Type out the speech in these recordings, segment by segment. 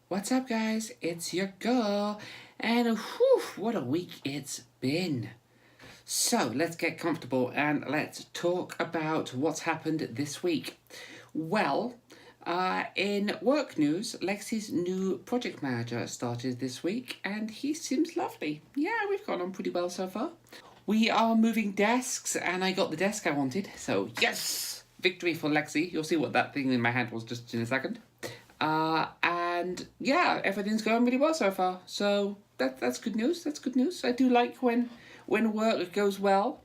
What's up, guys? It's your girl, and whew, what a week it's been. So, let's get comfortable and let's talk about what's happened this week. Well, in work news, Lexy's new project manager started this week, and he seems lovely. Yeah, we've gone on pretty well so far. We are moving desks, and I got the desk I wanted, so yes! Victory for Lexy. You'll see what that thing in my hand was just in a second. And yeah, everything's going really well so far. So that's good news. That's good news. I do like when work goes well.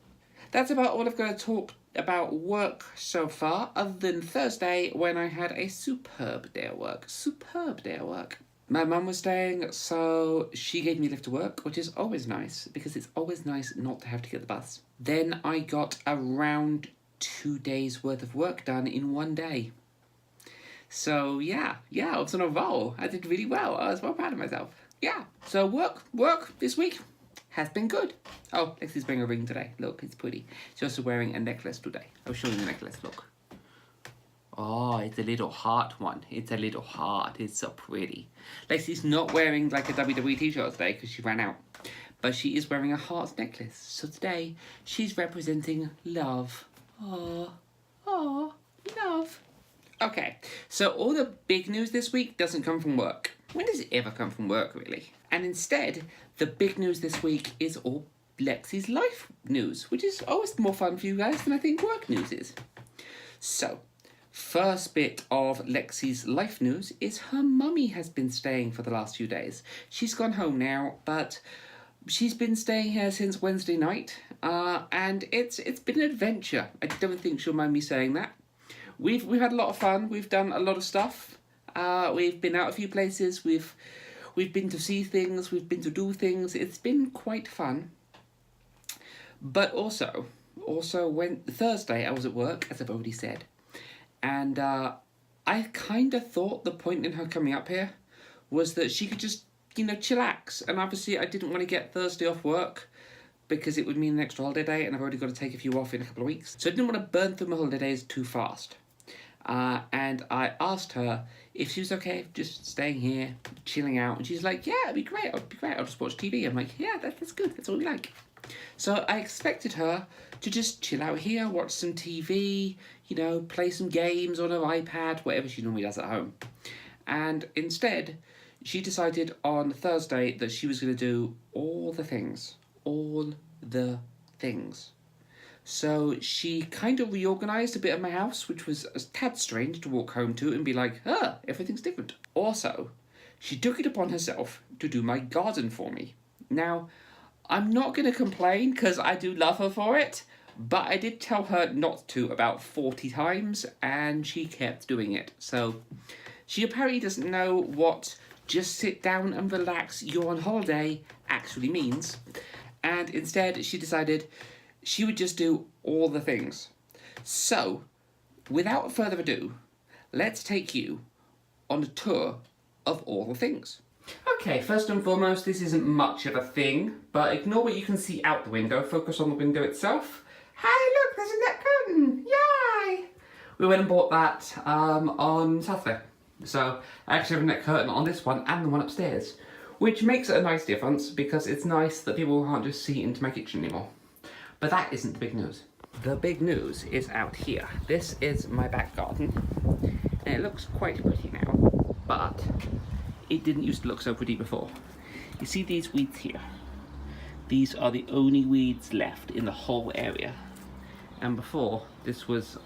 That's about all I've got to talk about work so far, other than Thursday when I had a superb day at work. Superb day at work. My mum was staying, so she gave me a lift to work, which is always nice, because it's always nice not to have to get the bus. Then I got around 2 days worth of work done in one day. So yeah, I was on a roll. I did really well. I was well proud of myself. Yeah, so work this week has been good. Oh, Lexi's wearing a ring today. Look, it's pretty. She's also wearing a necklace today. I'll show you the necklace, look. Oh, it's a little heart one. It's a little heart. It's so pretty. Lexi's not wearing like a WWE t-shirt today because she ran out. But she is wearing a heart necklace. So today, she's representing love. Oh, love. Okay, so all the big news this week doesn't come from work. When does it ever come from work, really? And instead, the big news this week is all Lexi's life news, which is always more fun for you guys than I think work news is. So, first bit of Lexi's life news is her mummy has been staying for the last few days. She's gone home now, but she's been staying here since Wednesday night, and it's been an adventure. I don't think she'll mind me saying that. We've had a lot of fun. We've done a lot of stuff. We've been out a few places. We've been to see things. We've been to do things. It's been quite fun. But also when Thursday I was at work, as I've already said, and I kind of thought the point in her coming up here was that she could just chillax. And obviously I didn't want to get Thursday off work, because it would mean an extra holiday day, and I've already got to take a few off in a couple of weeks. So I didn't want to burn through my holiday days too fast. And I asked her if she was okay just staying here, chilling out. And she's like, yeah, it'd be great. I'll just watch TV. I'm like, yeah, that's good. That's all we like. So I expected her to just chill out here, watch some TV, play some games on her iPad, whatever she normally does at home. And instead, she decided on Thursday that she was going to do all the things. All the things. So she kind of reorganised a bit of my house, which was a tad strange to walk home to and be like, everything's different. Also, she took it upon herself to do my garden for me. Now, I'm not going to complain because I do love her for it, but I did tell her not to about 40 times and she kept doing it. So she apparently doesn't know what just sit down and relax, you're on holiday actually means. And instead, she decided she would just do all the things. So, without further ado, let's take you on a tour of all the things. Okay, first and foremost, this isn't much of a thing, but ignore what you can see out the window. Focus on the window itself. Hey, look, there's a net curtain! Yay! We went and bought that on Saturday. So, I actually have a net curtain on this one and the one upstairs, which makes it a nice difference because it's nice that people can't just see into my kitchen anymore. But that isn't the big news. The big news is out here. This is my back garden, and it looks quite pretty now, but it didn't used to look so pretty before. You see these weeds here? These are the only weeds left in the whole area. And before, this was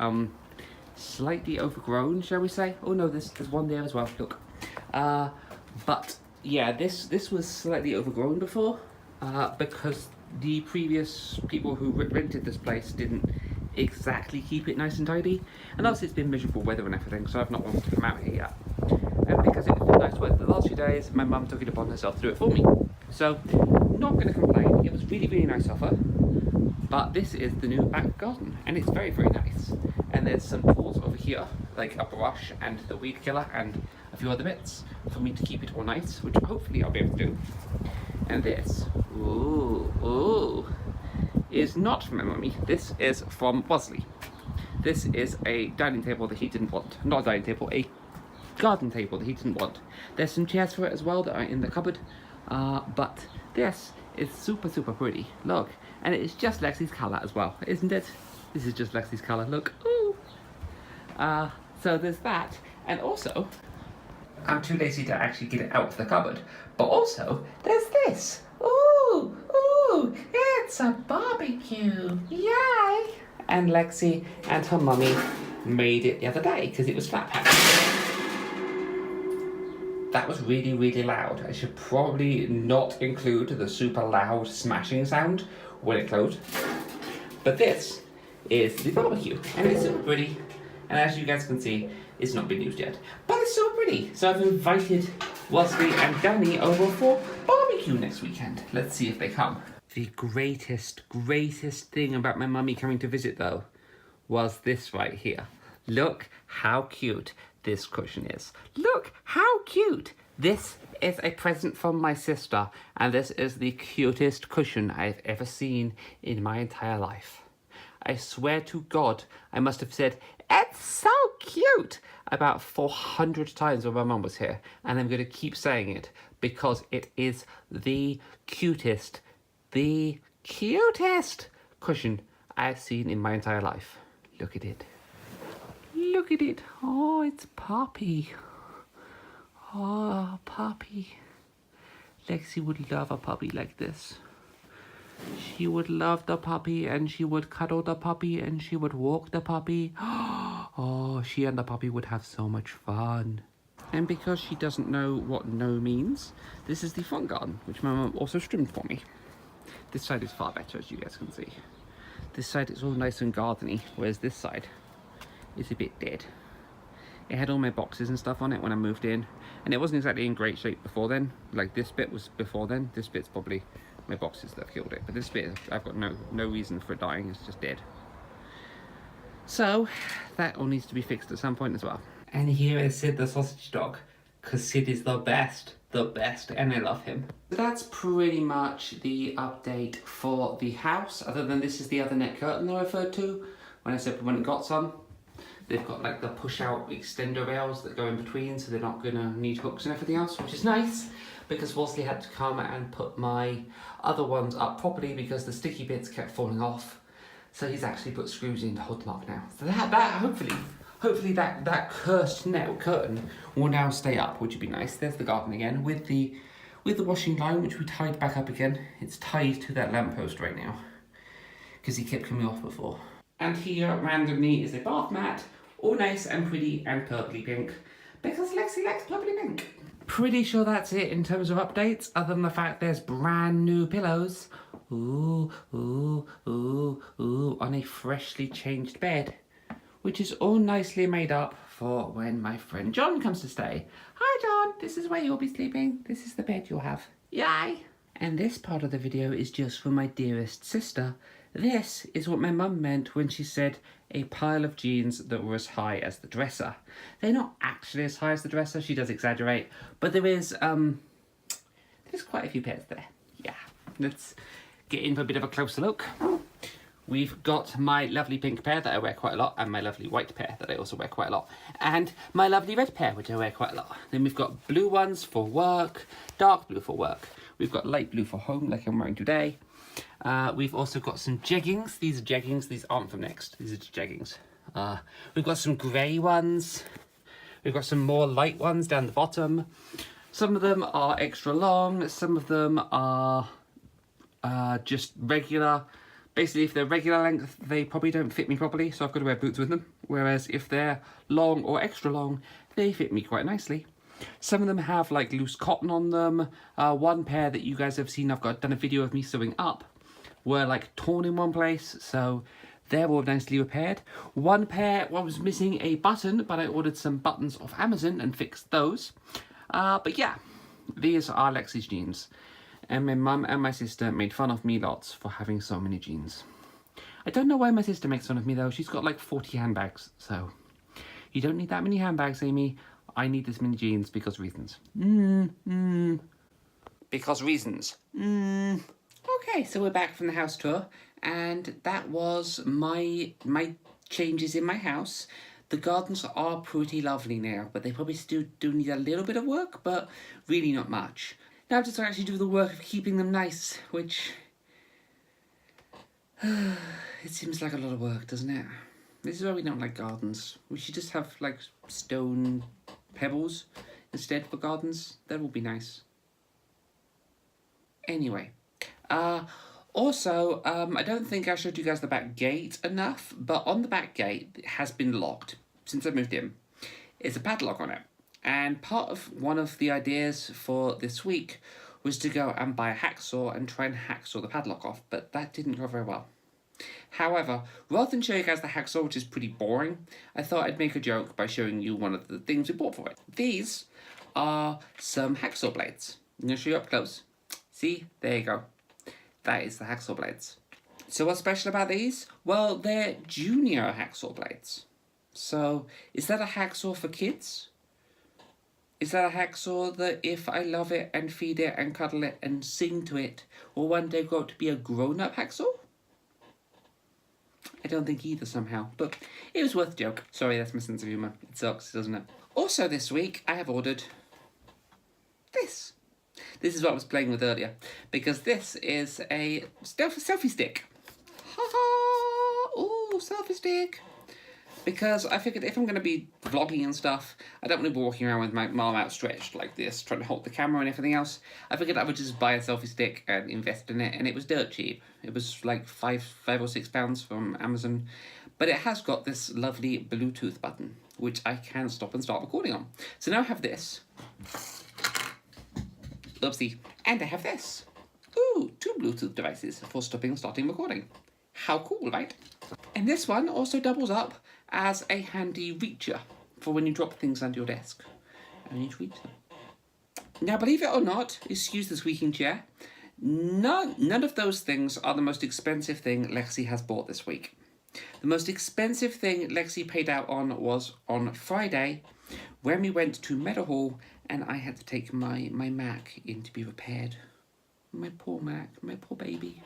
slightly overgrown, shall we say? Oh no, there's one there as well, look. But yeah, this was slightly overgrown before, because the previous people who rented this place didn't exactly keep it nice and tidy. And also it's been miserable weather and everything, so I've not wanted to come out here yet. And because it's been nice weather the last few days, my mum took it upon herself to do it for me. So, not going to complain, it was really, really nice of her. But this is the new back garden, and it's very, very nice. And there's some tools over here, like a brush and the weed killer and a few other bits for me to keep it all nice, which hopefully I'll be able to do. And this, is not from my mummy. This is from Bosley. This is a dining table that he didn't want. Not a dining table, a garden table that he didn't want. There's some chairs for it as well that are in the cupboard. But this is super, super pretty. Look, and it's just Lexy's colour as well, isn't it? This is just Lexy's colour, look. Ooh. So there's that, and also, I'm too lazy to actually get it out of the cupboard, but also, there's this. Ooh, ooh, it's a barbecue, yay! And Lexy and her mummy made it the other day, because it was flat packed. That was really, really loud. I should probably not include the super loud smashing sound when it closed. But this is the barbecue, and it's super pretty. And as you guys can see, it's not been used yet. But it's so pretty. So I've invited Wesley and Danny over for barbecue next weekend. Let's see if they come. The greatest thing about my mummy coming to visit, though, was this right here. Look how cute this cushion is. Look how cute. This is a present from my sister, and this is the cutest cushion I've ever seen in my entire life. I swear to God, I must have said, "It's so cute," about 400 times when my mum was here, and I'm going to keep saying it because it is the cutest cushion I've seen in my entire life. Look at it. Look at it. Oh, it's Poppy. Oh, Poppy. Lexy would love a puppy like this. She would love the puppy, and she would cuddle the puppy, and she would walk the puppy. Oh, she and the puppy would have so much fun. And because she doesn't know what no means, this is the front garden, which my mum also trimmed for me. This side is far better, as you guys can see. This side is all nice and gardeny, whereas this side is a bit dead. It had all my boxes and stuff on it when I moved in, and it wasn't exactly in great shape before then. Like, this bit was before then. This bit's probably my boxes that have killed it, but this bit, I've got no reason for it dying. It's just dead. So that all needs to be fixed at some point as well. And here is Sid the sausage dog, because Sid is the best, and I love him. That's pretty much the update for the house, other than this is the other net curtain that I referred to when I said when it got some. They've got like the push out extender rails that go in between, so they're not gonna need hooks and everything else, which is nice, because Wesley had to come and put my other ones up properly because the sticky bits kept falling off. So he's actually put screws in to hold them up now. So that hopefully that cursed net curtain will now stay up, which would be nice. There's the garden again with the washing line, which we tied back up again. It's tied to that lamppost right now because he kept coming off before. And here randomly is a bath mat, all nice and pretty and purpley pink, because Lexy likes purpley pink. Pretty sure that's it in terms of updates, other than the fact there's brand new pillows. Ooh, ooh, ooh, ooh, on a freshly changed bed, which is all nicely made up for when my friend John comes to stay. Hi John, this is where you'll be sleeping. This is the bed you'll have. Yay! And this part of the video is just for my dearest sister. This is what my mum meant when she said a pile of jeans that were as high as the dresser. They're not actually as high as the dresser, she does exaggerate, but there's quite a few pairs there. Yeah, let's get in for a bit of a closer look. We've got my lovely pink pair that I wear quite a lot, and my lovely white pair that I also wear quite a lot, and my lovely red pair, which I wear quite a lot. Then we've got blue ones for work, dark blue for work. We've got light blue for home, like I'm wearing today. We've also got some jeggings. These are jeggings. These aren't from Next. These are just jeggings. We've got some grey ones. We've got some more light ones down the bottom. Some of them are extra long. Some of them are just regular. Basically, if they're regular length, they probably don't fit me properly, so I've got to wear boots with them. Whereas if they're long or extra long, they fit me quite nicely. Some of them have like loose cotton on them. One pair that you guys have seen, I've done a video of me sewing up, were like torn in one place, so they're all nicely repaired. One pair was missing a button, but I ordered some buttons off Amazon and fixed those. But yeah, these are Lexy's jeans. And my mum and my sister made fun of me lots for having so many jeans. I don't know why my sister makes fun of me though. She's got like 40 handbags, so you don't need that many handbags, Amy. I need this many jeans because reasons. Because reasons. Okay, so we're back from the house tour, and that was my changes in my house. The gardens are pretty lovely now, but they probably still do need a little bit of work, but really not much. Now just to actually do the work of keeping them nice, which it seems like a lot of work, doesn't it? This is why we don't like gardens. We should just have like stone pebbles instead for gardens. That would be nice. Anyway, also, I don't think I showed you guys the back gate enough, but on the back gate, it has been locked since I moved in. It's a padlock on it. And part of one of the ideas for this week was to go and buy a hacksaw and try and hacksaw the padlock off, but that didn't go very well. However, rather than show you guys the hacksaw, which is pretty boring, I thought I'd make a joke by showing you one of the things we bought for it. These are some hacksaw blades. I'm going to show you up close. See? There you go. That is the hacksaw blades. So what's special about these? Well, they're junior hacksaw blades. So, is that a hacksaw for kids? Is that a hacksaw that if I love it and feed it and cuddle it and sing to it, will one day grow up to be a grown-up hacksaw? I don't think either somehow, but it was worth a joke. Sorry, that's my sense of humour. It sucks, doesn't it? Also this week, I have ordered this. This is what I was playing with earlier, because this is a selfie stick. Ha ha! Ooh, selfie stick! Because I figured if I'm going to be vlogging and stuff, I don't want to be walking around with my arm outstretched like this, trying to hold the camera and everything else. I figured I would just buy a selfie stick and invest in it, and it was dirt cheap. It was like £5 or £6 from Amazon, but it has got this lovely Bluetooth button, which I can stop and start recording on. So now I have this. Oopsie. And I have this. Ooh, 2 Bluetooth devices for stopping and starting recording. How cool, right? And this one also doubles up as a handy reacher for when you drop things under your desk and you need to reach them. Now, believe it or not, excuse the squeaking chair, none of those things are the most expensive thing Lexy has bought this week. The most expensive thing Lexy paid out on was on Friday when we went to Meadowhall and I had to take my Mac in to be repaired. My poor Mac, my poor baby.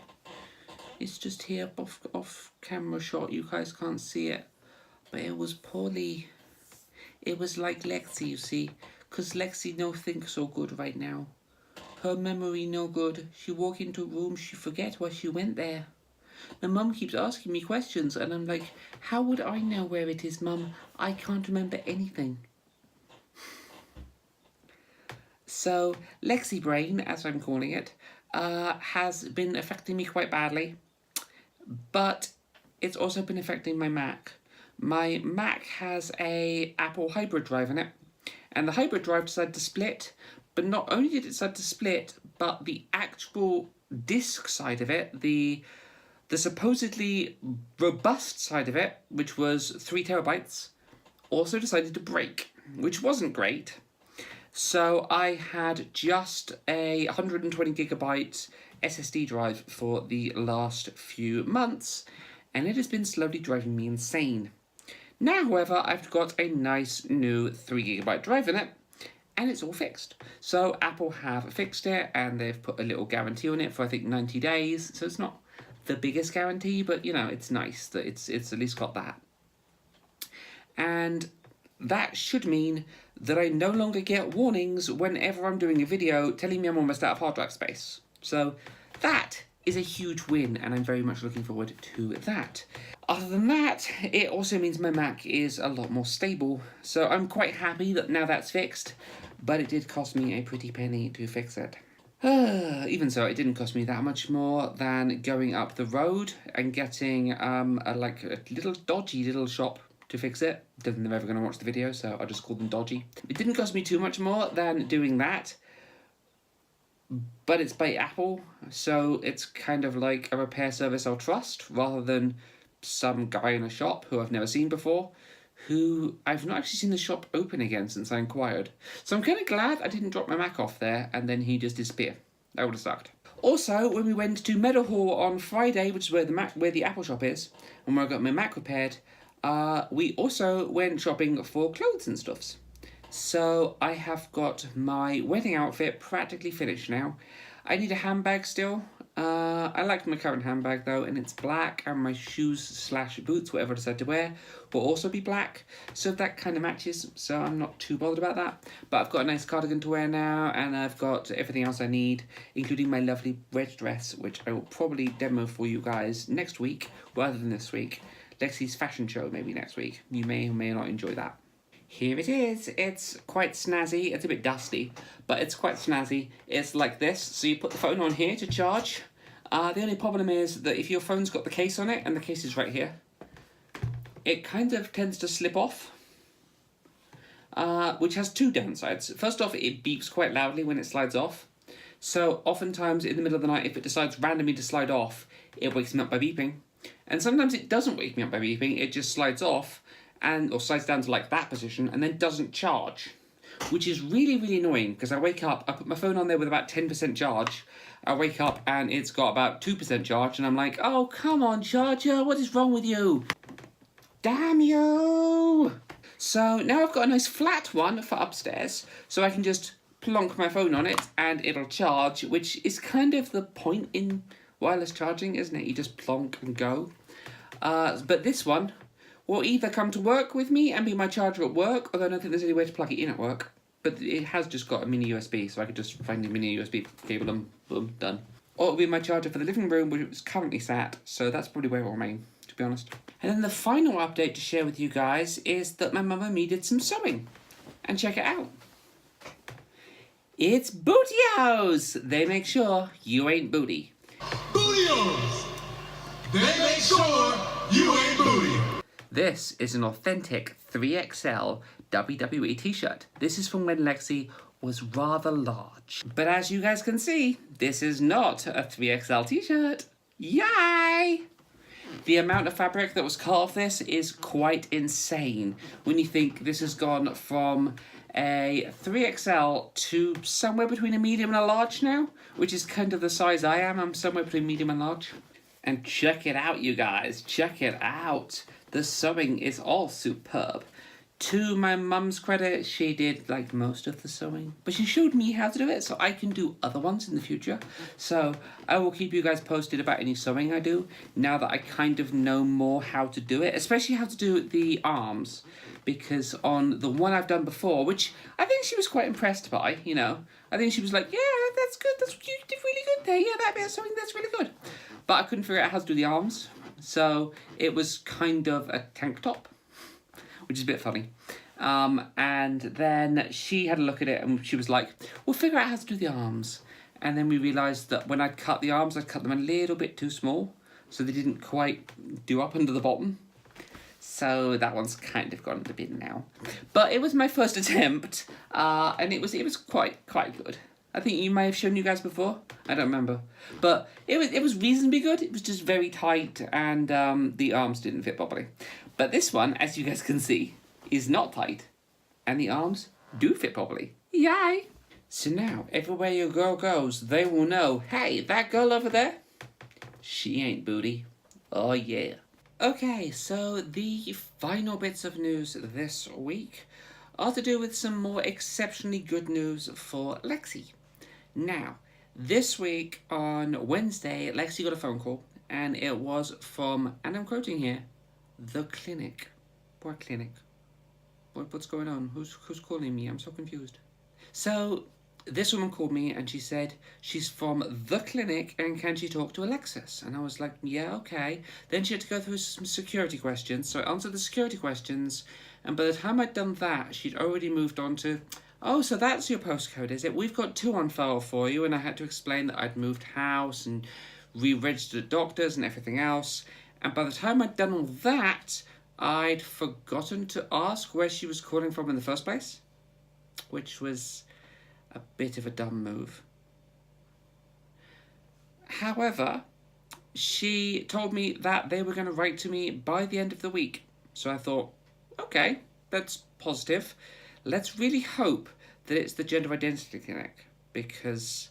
It's just here off camera shot, you guys can't see it. But it was poorly. It was like Lexy, you see. Because Lexy no think so good right now. Her memory no good. She walk into a room, she forget why she went there. My mum keeps asking me questions and I'm like, how would I know where it is, Mum? I can't remember anything. So, Lexy Brain, as I'm calling it, has been affecting me quite badly. But it's also been affecting my Mac. My Mac has a Apple hybrid drive in it, and the hybrid drive decided to split, but not only did it decide to split, but the actual disk side of it, the supposedly robust side of it, which was 3 terabytes, also decided to break, which wasn't great. So I had just a 120 gigabyte SSD drive for the last few months, and it has been slowly driving me insane. Now, however, I've got a nice new 3 gigabyte drive in it, and it's all fixed. So Apple have fixed it, and they've put a little guarantee on it for, I think, 90 days. So it's not the biggest guarantee, but, you know, it's nice that it's at least got that. And that should mean that I no longer get warnings whenever I'm doing a video telling me I'm almost out of hard drive space. So that is a huge win, and I'm very much looking forward to that. Other than that, it also means my Mac is a lot more stable, so I'm quite happy that now that's fixed, but it did cost me a pretty penny to fix it. Even so, it didn't cost me that much more than going up the road and getting a little dodgy little shop to fix it. Don't think they're ever going to watch the video, so I'll just call them dodgy. It didn't cost me too much more than doing that, but it's by Apple, so it's kind of like a repair service I'll trust, rather than some guy in a shop who I've never seen before, who I've not actually seen the shop open again since I inquired. So I'm kind of glad I didn't drop my Mac off there and then he just disappear. That would have sucked. Also, when we went to Meadowhall on Friday, which is where the Apple shop is, and where I got my Mac repaired, we also went shopping for clothes and stuffs. So I have got my wedding outfit practically finished now. I need a handbag still, I like my current handbag though, and it's black, and my shoes/boots, whatever I decide to wear, will also be black. So that kind of matches, so I'm not too bothered about that. But I've got a nice cardigan to wear now, and I've got everything else I need, including my lovely red dress, which I will probably demo for you guys next week, rather than this week. Lexy's fashion show maybe next week. You may or may not enjoy that. Here it is. It's quite snazzy. It's a bit dusty, but it's quite snazzy. It's like this. So you put the phone on here to charge. The only problem is that if your phone's got the case on it, and the case is right here, it kind of tends to slip off, which has two downsides. First off, it beeps quite loudly when it slides off. So oftentimes in the middle of the night, if it decides randomly to slide off, it wakes me up by beeping. And sometimes it doesn't wake me up by beeping. It just slides off, or slides down to like that position, and then doesn't charge, which is really, really annoying, because I wake up, I put my phone on there with about 10% charge, I wake up and it's got about 2% charge, and I'm like, oh, come on, charger, what is wrong with you? Damn you! So now I've got a nice flat one for upstairs, so I can just plonk my phone on it and it'll charge, which is kind of the point in wireless charging, isn't it? You just plonk and go. But this one will either come to work with me and be my charger at work, although I don't think there's any way to plug it in at work. But it has just got a mini USB, so I could just find a mini USB cable and boom, done. Or it'll be my charger for the living room, where it's currently sat, so that's probably where it will remain, to be honest. And then the final update to share with you guys is that my mum and me did some sewing. And check it out. It's Bootios! They make sure you ain't booty. Bootios! They make sure you ain't booty. This is an authentic 3XL WWE t-shirt. This is from when Lexy was rather large. But as you guys can see, this is not a 3XL t-shirt. Yay! The amount of fabric that was cut off this is quite insane when you think this has gone from a 3XL to somewhere between a medium and a large now, which is kind of the size I am. I'm somewhere between medium and large. And check it out, you guys. Check it out. The sewing is all superb. To my mum's credit, she did like most of the sewing, but she showed me how to do it, so I can do other ones in the future. So I will keep you guys posted about any sewing I do, now that I kind of know more how to do it, especially how to do the arms, because on the one I've done before, which I think she was quite impressed by, you know, I think she was like, yeah, that's good, you did really good there, yeah, that bit of sewing, that's really good. But I couldn't figure out how to do the arms, so it was kind of a tank top, which is a bit funny. And then she had a look at it and she was like, we'll figure out how to do the arms. And then we realised that when I'd cut the arms, I'd cut them a little bit too small, so they didn't quite do up under the bottom. So that one's kind of gone in the bin now. But it was my first attempt, and it was quite good. I think you may have shown you guys before. I don't remember. But it was reasonably good. It was just very tight, and the arms didn't fit properly. But this one, as you guys can see, is not tight, and the arms do fit properly. Yay! So now, everywhere your girl goes, they will know, hey, that girl over there, she ain't booty. Oh yeah. Okay, so the final bits of news this week are to do with some more exceptionally good news for Lexy. Now, this week on Wednesday, Lexy got a phone call, and it was from, and I'm quoting here, the clinic. What clinic? What's going on? Who's calling me? I'm so confused. So this woman called me and she said she's from the clinic and can she talk to Alexis? And I was like, yeah, okay. Then she had to go through some security questions. So I answered the security questions, and by the time I'd done that, she'd already moved on to, oh, so that's your postcode, is it? We've got 2 on file for you. And I had to explain that I'd moved house and re-registered doctors and everything else. And by the time I'd done all that, I'd forgotten to ask where she was calling from in the first place, which was a bit of a dumb move. However, she told me that they were going to write to me by the end of the week. So I thought, okay, that's positive. Let's really hope that it's the gender identity clinic, because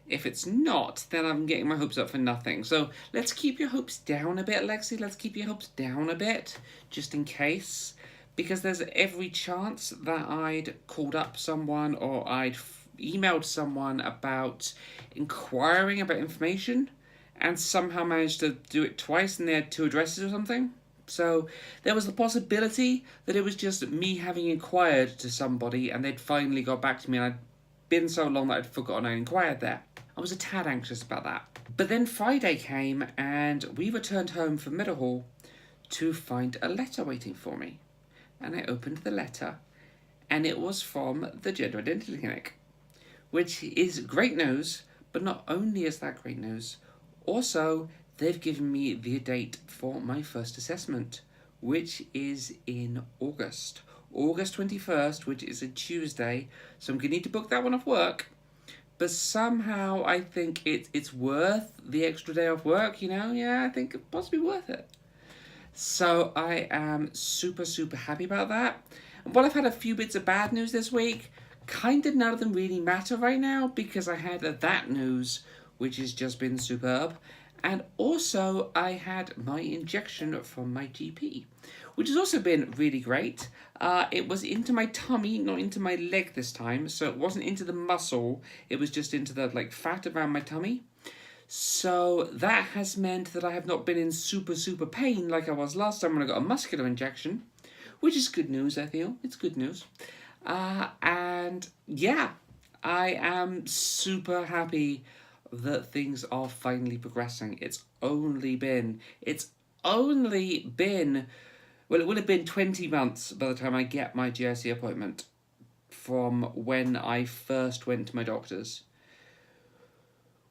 if it's not, then I'm getting my hopes up for nothing. So let's keep your hopes down a bit, Lexy. Let's keep your hopes down a bit, just in case. Because there's every chance that I'd called up someone or I'd emailed someone about inquiring about information, and somehow managed to do it twice, and they had two addresses or something. So there was the possibility that it was just me having inquired to somebody and they'd finally got back to me, and I'd been so long that I'd forgotten I inquired there. I was a tad anxious about that. But then Friday came and we returned home from Middlehall to find a letter waiting for me. And I opened the letter and it was from the Gender Identity Clinic, which is great news. But not only is that great news, also they've given me the date for my first assessment, which is in August 21st, which is a Tuesday. So I'm going to need to book that one off work. But somehow I think it's worth the extra day off work, Yeah, I think it's possibly worth it. So I am super, super happy about that. And while I've had a few bits of bad news this week, kind of none of them really matter right now because I had that news, which has just been superb. And also I had my injection from my GP, which has also been really great. It was into my tummy, not into my leg this time. So it wasn't into the muscle. It was just into the fat around my tummy. So that has meant that I have not been in super, super pain like I was last time when I got a muscular injection, which is good news, I feel. It's good news. And yeah, I am super happy that things are finally progressing. It's only been, well, it would have been 20 months by the time I get my GIC appointment from when I first went to my doctor's,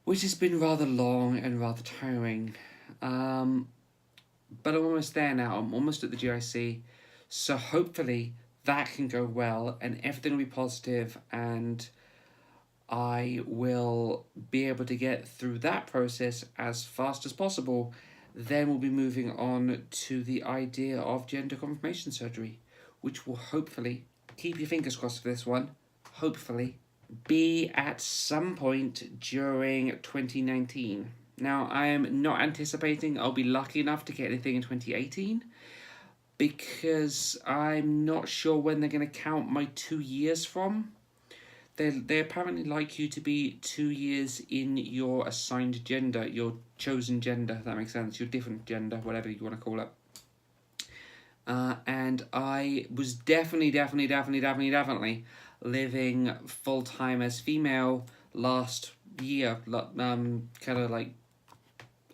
which has been rather long and rather tiring. But I'm almost there now. I'm almost at the GIC. So hopefully that can go well and everything will be positive and I will be able to get through that process as fast as possible. Then we'll be moving on to the idea of gender confirmation surgery, which will hopefully, keep your fingers crossed for this one, hopefully be at some point during 2019. Now, I am not anticipating I'll be lucky enough to get anything in 2018 because I'm not sure when they're going to count my 2 years from. They apparently like you to be 2 years in your assigned gender, your chosen gender, if that makes sense, your different gender, whatever you want to call it. And I was definitely living full-time as female last year, kind of like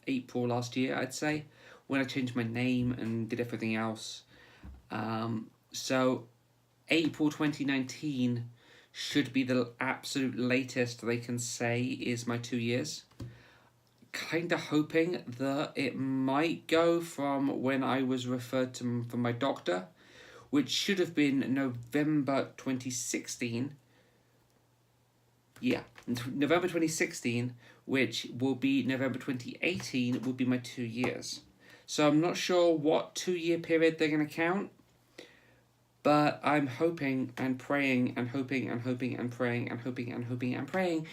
April last year, I'd say, when I changed my name and did everything else. So April 2019 should be the absolute latest they can say is my 2 years. Kind of hoping that it might go from when I was referred to from my doctor, which should have been November 2016. Yeah, November 2016, which will be November 2018, will be my 2 years. So I'm not sure what 2 year period they're going to count, but I'm hoping and praying and hoping and hoping and praying and hoping and hoping and praying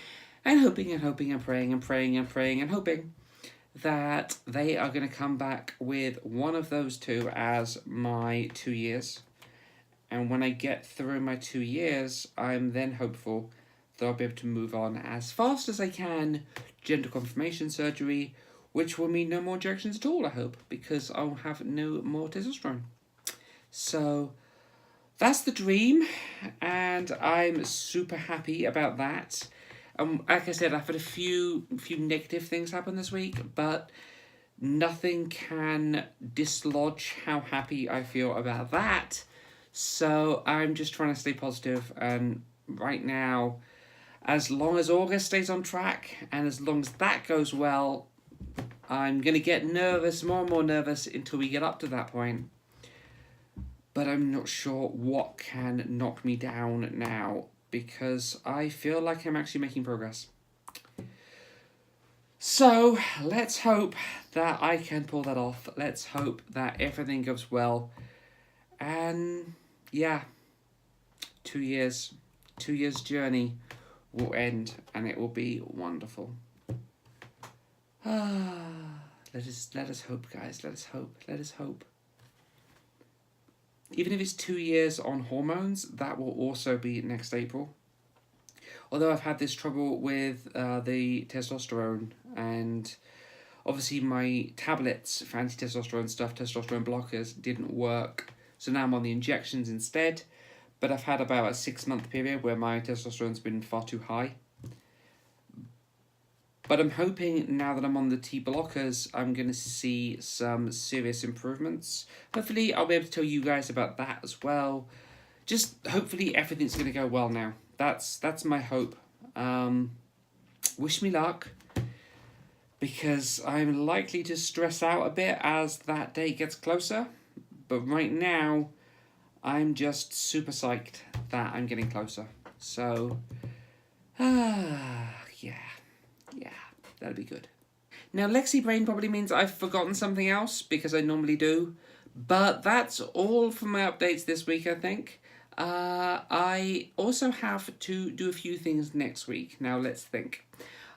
and hoping and hoping and praying and praying and praying and hoping that they are going to come back with one of those two as my 2 years. And when I get through my 2 years, I'm then hopeful that I'll be able to move on as fast as I can, gender confirmation surgery, which will mean no more injections at all, I hope, because I'll have no more testosterone. So that's the dream, and I'm super happy about that. Like I said, I've had a few negative things happen this week, but nothing can dislodge how happy I feel about that. So I'm just trying to stay positive, and right now, as long as August stays on track, and as long as that goes well, I'm going to get nervous, more and more nervous, until we get up to that point. But I'm not sure what can knock me down now, because I feel like I'm actually making progress. So let's hope that I can pull that off. Let's hope that everything goes well. And yeah, 2 years journey will end and it will be wonderful. Let us hope, guys. Let us hope. Even if it's 2 years on hormones, that will also be next April. Although I've had this trouble with the testosterone, and Obviously, my tablets for anti-testosterone stuff, testosterone blockers, didn't work. So now I'm on the injections instead. But I've had about a 6-month period where my testosterone's been far too high. But I'm hoping now that I'm on the T blockers, I'm going to see some serious improvements. Hopefully, I'll be able to tell you guys about that as well. Just hopefully everything's going to go well now. That's my hope. Wish me luck, because I'm likely to stress out a bit as that day gets closer. But right now, I'm just super psyched that I'm getting closer. So, yeah, that'll be good. Now, Lexy Brain probably means I've forgotten something else, because I normally do. But that's all for my updates this week, I think. I also have to do a few things next week. Now, let's think.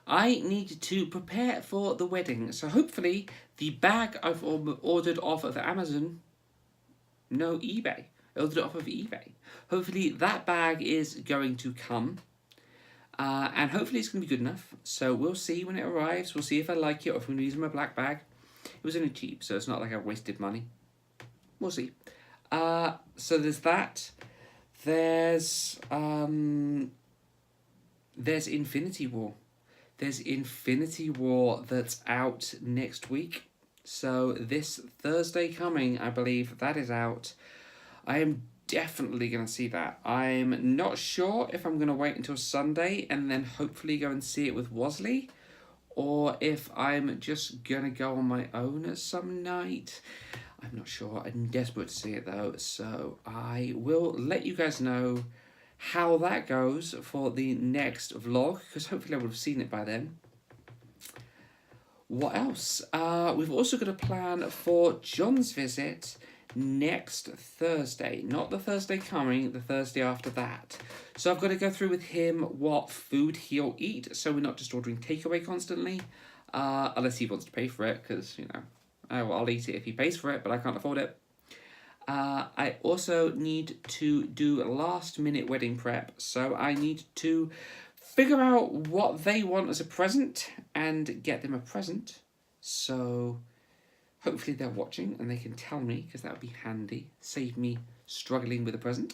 I need to prepare for the wedding. So hopefully the bag I've ordered off of Amazon, no, eBay. I ordered it off of eBay. Hopefully that bag is going to come. And hopefully it's going to be good enough. So we'll see when it arrives. We'll see if I like it or if I'm going to use my black bag. It was only cheap, so it's not like I wasted money. We'll see. So there's that. There's Infinity War. There's Infinity War that's out next week. So this Thursday coming, I believe, that is out. I am definitely going to see that. I'm not sure if I'm going to wait until Sunday and then hopefully go and see it with Wosley, or if I'm just going to go on my own some night. I'm not sure. I'm desperate to see it though, so I will let you guys know how that goes for the next vlog, because hopefully I would have seen it by then. What else? We've also got a plan for John's visit next Thursday. Not the Thursday coming, the Thursday after that. So I've got to go through with him what food he'll eat, so we're not just ordering takeaway constantly, unless he wants to pay for it, because, you know, I'll eat it if he pays for it, but I can't afford it. I also need to do a last-minute wedding prep, so I need to figure out what they want as a present and get them a present. So hopefully they're watching and they can tell me, because that would be handy. Save me struggling with a present.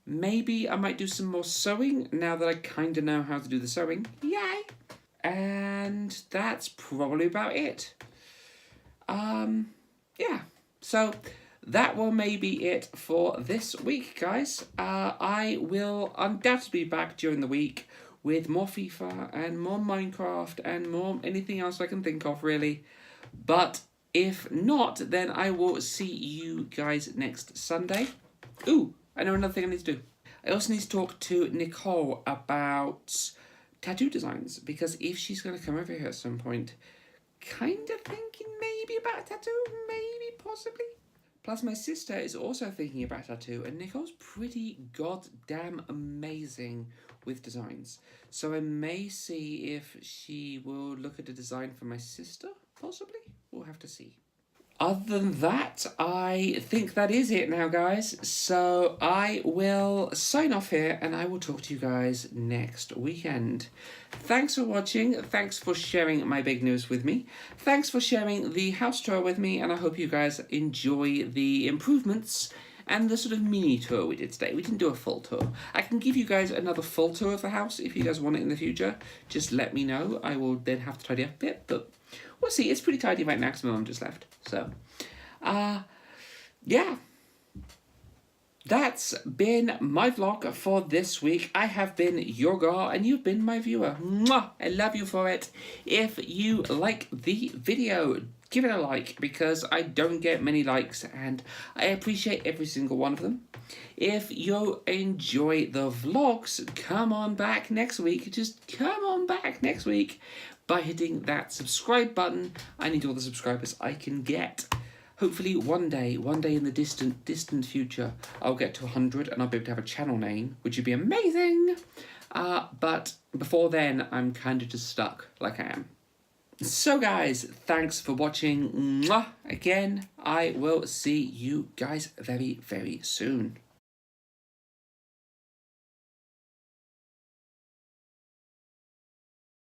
Maybe I might do some more sewing now that I kind of know how to do the sewing. Yay! And that's probably about it. Yeah. So that will maybe it for this week, guys. I will undoubtedly be back during the week with more FIFA and more Minecraft and more anything else I can think of, really. But if not, then I will see you guys next Sunday. Ooh, I know another thing I need to do. I also need to talk to Nicole about tattoo designs, because if she's going to come over here at some point, kind of thinking maybe about a tattoo, maybe, possibly. Plus, my sister is also thinking about a tattoo, and Nicole's pretty goddamn amazing with designs. So I may see if she will look at a design for my sister, possibly. We'll have to see. Other than that, I think that is it now, guys. So I will sign off here, and I will talk to you guys next weekend. Thanks for watching. Thanks for sharing my big news with me. Thanks for sharing the house tour with me, and I hope you guys enjoy the improvements and the sort of mini tour we did today. We didn't do a full tour. I can give you guys another full tour of the house if you guys want it in the future. Just let me know. I will then have to tidy up a bit, but we'll see. It's pretty tidy right now because my mum just left. So, yeah. That's been my vlog for this week. I have been your girl and you've been my viewer. Mwah! I love you for it. If you like the video, give it a like, because I don't get many likes and I appreciate every single one of them. If you enjoy the vlogs, come on back next week. Just come on back next week by hitting that subscribe button. I need all the subscribers I can get. Hopefully one day in the distant future, I'll get to 100 and I'll be able to have a channel name, which would be amazing. But before then, I'm kind of just stuck like I am. So guys, thanks for watching. Mwah! Again, I will see you guys very, very soon.